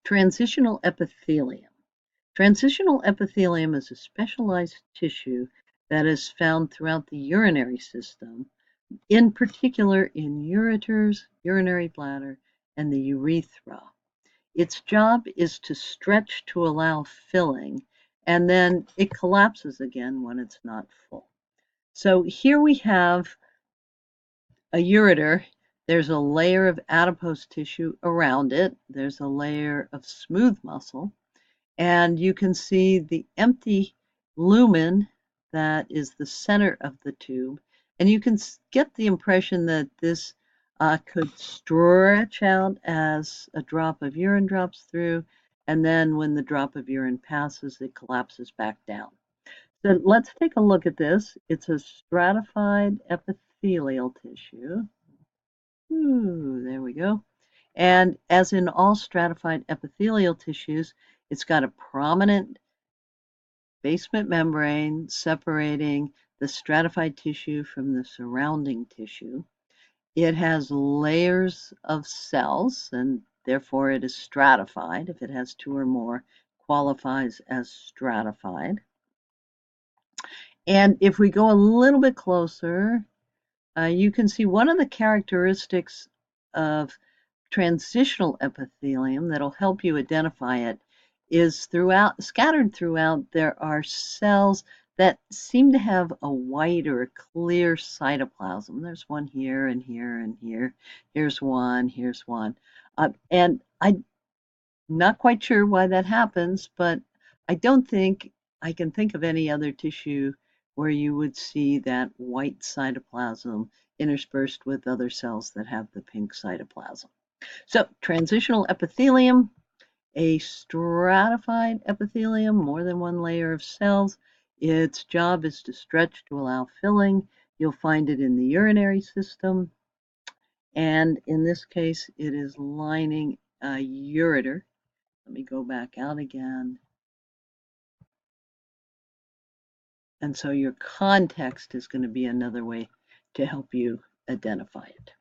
Transitional epithelium. Transitional epithelium is a specialized tissue that is found throughout the urinary system, in particular in ureters, urinary bladder, and the urethra. Its job is to stretch to allow filling, and then it collapses again when it's not full. So here we have a ureter. There's a layer of adipose tissue around it. There's a layer of smooth muscle. And you can see the empty lumen that is the center of the tube. And you can get the impression that this could stretch out as a drop of urine drops through. And then when the drop of urine passes, it collapses back down. So let's take a look at this. It's a stratified epithelial tissue. Ooh, there we go. And as in all stratified epithelial tissues, it's got a prominent basement membrane separating the stratified tissue from the surrounding tissue. It has layers of cells, and therefore it is stratified. If it has two or more, qualifies as stratified. And if we go a little bit closer, you can see one of the characteristics of transitional epithelium that'll help you identify it is scattered throughout, there are cells that seem to have a white or a clear cytoplasm. There's one here and here and here. Here's one, here's one. And I'm not quite sure why that happens, but I don't think I can think of any other tissue where you would see that white cytoplasm interspersed with other cells that have the pink cytoplasm. So transitional epithelium, a stratified epithelium, more than one layer of cells. Its job is to stretch to allow filling. You'll find it in the urinary system. And in this case, it is lining a ureter. Let me go back out again. And so your context is going to be another way to help you identify it.